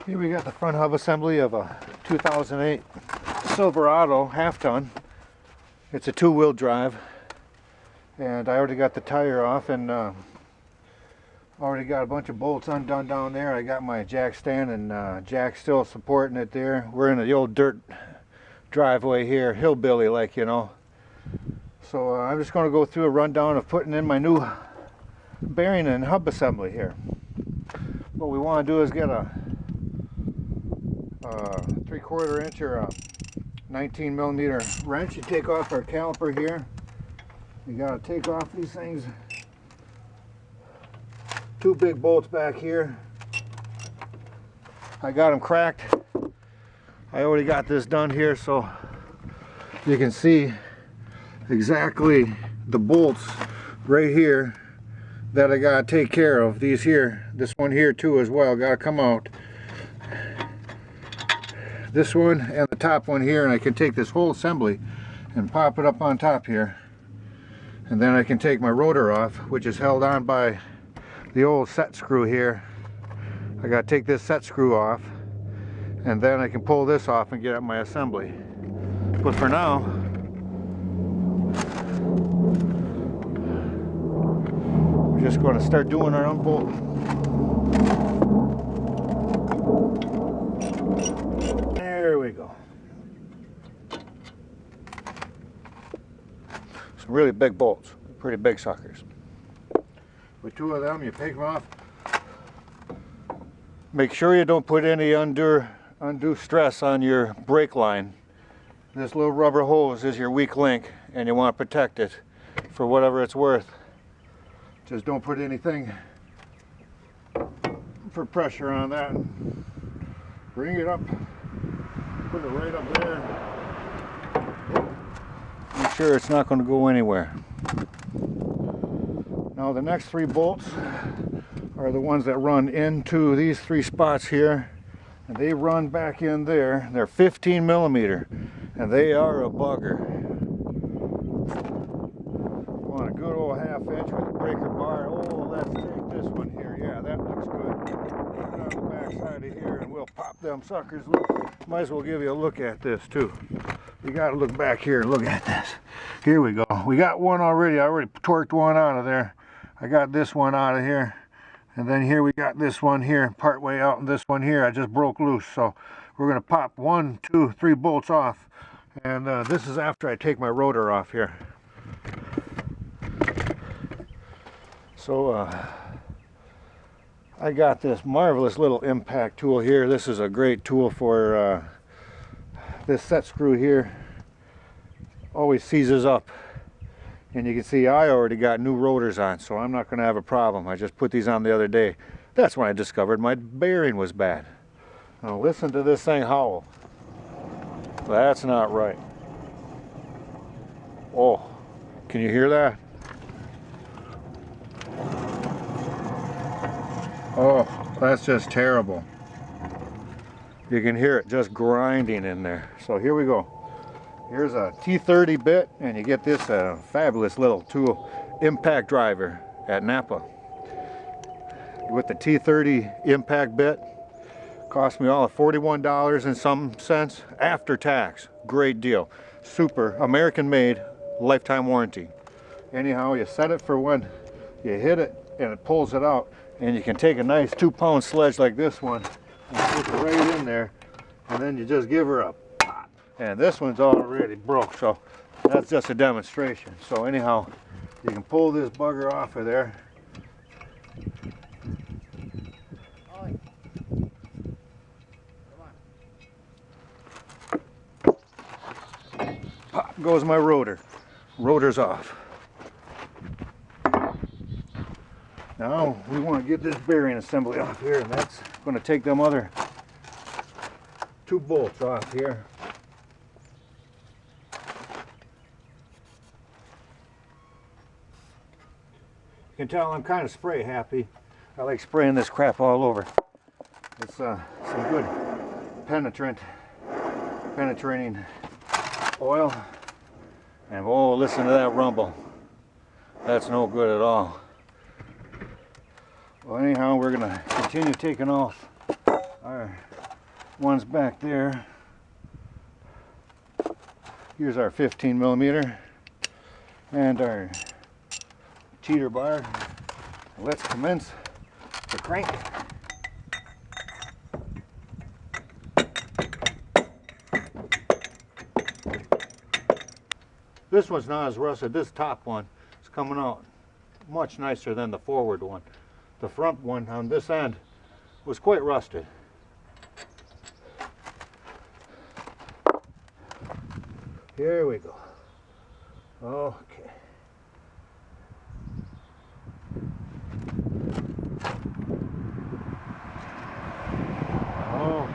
Here we got the front hub assembly of a 2008 Silverado half-ton. It's a two-wheel drive, and I already got the tire off, and already got a bunch of bolts undone down there. I got my jack stand and jack still supporting it there. We're in the old dirt driveway here, hillbilly like, you know. So I'm just going to go through a rundown of putting in my new bearing and hub assembly here. What we want to do is get a 3/4 inch or a 19 millimeter wrench. You take off our caliper here. You got to take off these things. Two big bolts back here. I got them cracked. I already got this done here, so you can see exactly the bolts right here that I gotta take care of. These here, this one here too as well, gotta come out. This one and the top one here, and I can take this whole assembly and pop it up on top here, and then I can take my rotor off, which is held on by the old set screw here. I gotta take this set screw off, and then I can pull this off and get at my assembly. But for now, we're just going to start doing our unbolting. There we go. Some really big bolts, pretty big suckers. With two of them, you take them off. Make sure you don't put any undue stress on your brake line. This little rubber hose is your weak link, and you want to protect it for whatever it's worth. Just don't put anything for pressure on that. Bring it up, put it right up there. Make sure it's not going to go anywhere. Now the next three bolts are the ones that run into these three spots here, and they run back in there. They're 15 millimeter, and they are a bugger. You want a good old 1/2 inch with a breaker bar. Oh, let's take this one here. Yeah, that looks good. Put it on the back side of here, and we'll pop them suckers loose. Might as well give you a look at this too. You got to look back here and look at this. Here we go. We got one already. I already torqued one out of there. I got this one out of here. And then here we got this one here, part way out, and this one here I just broke loose. So we're going to pop 1, 2, 3 bolts off. And this is after I take my rotor off here. So I got this marvelous little impact tool here. This is a great tool for this set screw here. Always seizes up. And you can see I already got new rotors on, so I'm not going to have a problem. I just put these on the other day. That's when I discovered my bearing was bad. Now listen to this thing howl. That's not right. Oh, can you hear that? Oh, that's just terrible. You can hear it just grinding in there. So here we go. Here's a T30 bit, and you get this fabulous little tool, impact driver at Napa. With the T30 impact bit, cost me all of $41 and some cents after tax. Great deal. Super American made, lifetime warranty. Anyhow, you set it for when you hit it and it pulls it out, and you can take a nice 2-pound sledge like this one and put it right in there, and then you just give her a pop. And this one's already broke, so that's just a demonstration. So anyhow, you can pull this bugger off of there. Pop goes my rotor. Rotor's off. Now we want to get this bearing assembly off here, and that's going to take them other 2 bolts off here. You can tell I'm kind of spray happy. I like spraying this crap all over. It's some good penetrating oil. And oh, listen to that rumble. That's no good at all. Well, anyhow, we're going to continue taking off our One's back there. Here's our 15 millimeter and our teeter bar. Let's commence the crank. This one's not as rusted. This top one is coming out much nicer than the forward one. The front one on this end was quite rusted. Here we go. Okay. Oh,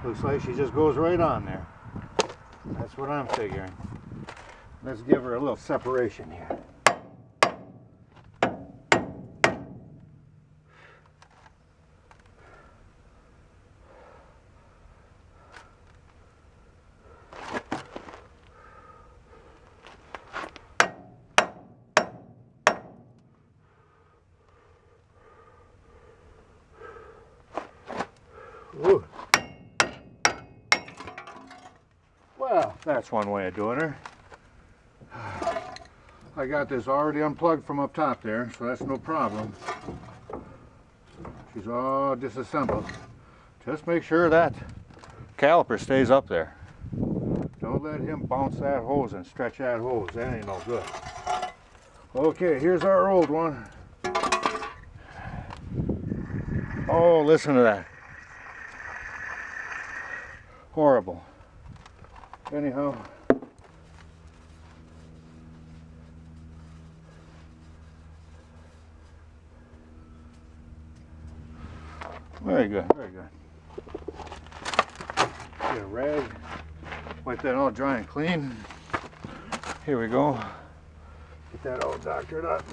looks like she just goes right on there. That's what I'm figuring. Let's give her a little separation here. Ooh. Well, that's one way of doing her. I got this already unplugged from up top there, so that's no problem. She's all disassembled. Just make sure that caliper stays up there. Don't let him bounce that hose and stretch that hose. That ain't no good. Okay, here's our old one. Oh, listen to that. Horrible. Anyhow. Very good, very good. Get a rag, wipe that all dry and clean. Here we go. Get that all doctored up.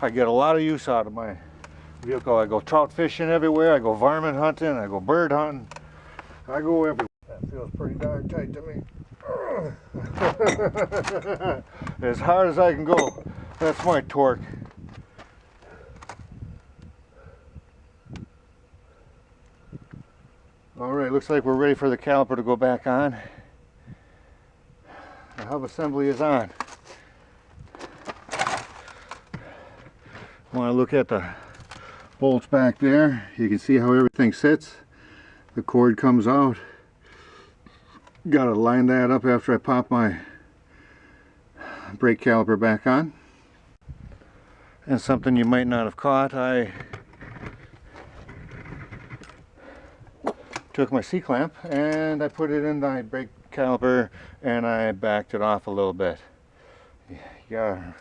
I get a lot of use out of my vehicle. I go trout fishing everywhere, I go varmint hunting, I go bird hunting. I go everywhere. That feels pretty darn tight to me. As hard as I can go. That's my torque. Alright, looks like we're ready for the caliper to go back on. The hub assembly is on. Want to look at the bolts back there. You can see how everything sits. The cord comes out. Got to line that up after I pop my brake caliper back on. And something you might not have caught, I took my C-clamp and I put it in the brake caliper and I backed it off a little bit. You gotta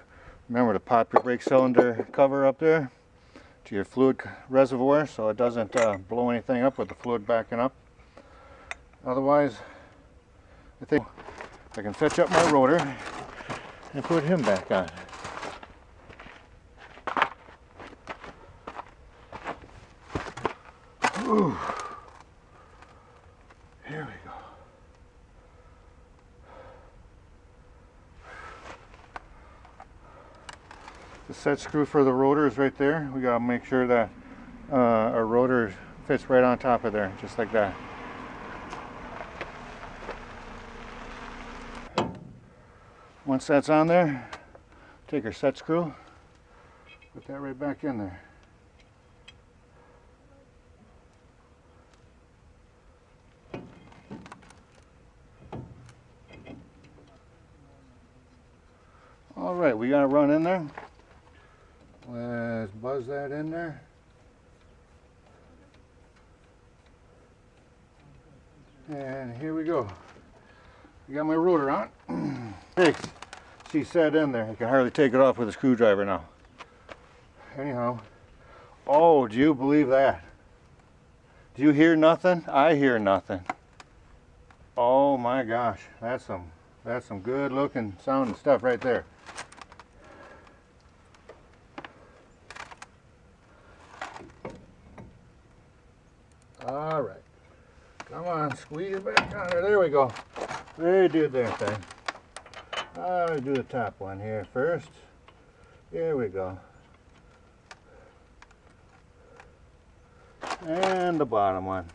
remember to pop your brake cylinder cover up there to your fluid reservoir so it doesn't blow anything up with the fluid backing up. Otherwise, I think I can fetch up my rotor and put him back on. Ooh. Here we go. The set screw for the rotor is right there. We gotta make sure that our rotor fits right on top of there, just like that. Once that's on there, take our set screw, put that right back in there. All right, we got to run in there. Let's buzz that in there. And here we go. I got my rotor on. Hey, she's set in there. I can hardly take it off with a screwdriver now. Anyhow, oh, do you believe that? Do you hear nothing? I hear nothing. Oh my gosh, that's some good looking sounding stuff right there. All right, come on, squeeze it back on there. There we go. They did their thing. I'll do the top one here first. Here we go. And the bottom one.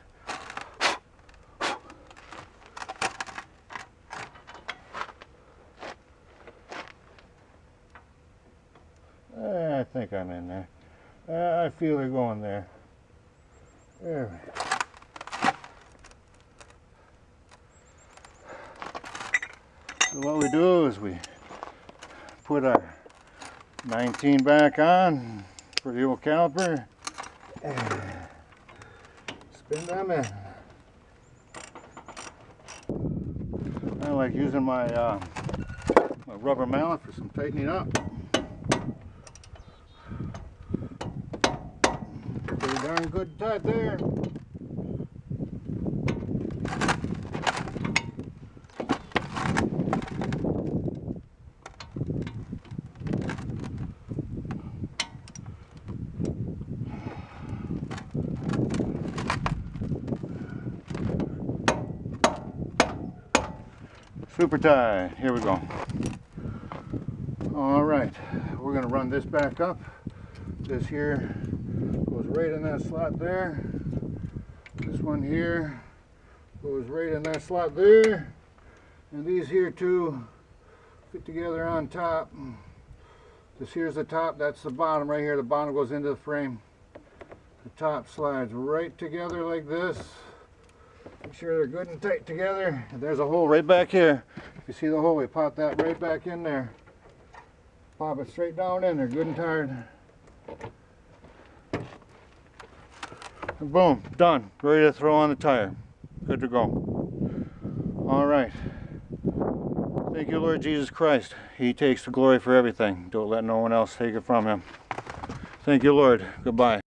think I'm in there. I feel it going there. There we go. So what we do is we put our 19 back on for the old caliper and spin them in. I like using my my rubber mallet for some tightening up. Pretty darn good tight there. Super tight. Here we go. All right, we're going to run this back up. This here goes right in that slot there. This one here goes right in that slot there. And these here two fit together on top. This here's the top, that's the bottom right here. The bottom goes into the frame. The top slides right together like this. Make sure they're good and tight together. And there's a hole right back here. If you see the hole, we pop that right back in there. Pop it straight down in there, good and tight. And boom, done. Ready to throw on the tire. Good to go. All right. Thank you, Lord Jesus Christ. He takes the glory for everything. Don't let no one else take it from him. Thank you, Lord. Goodbye.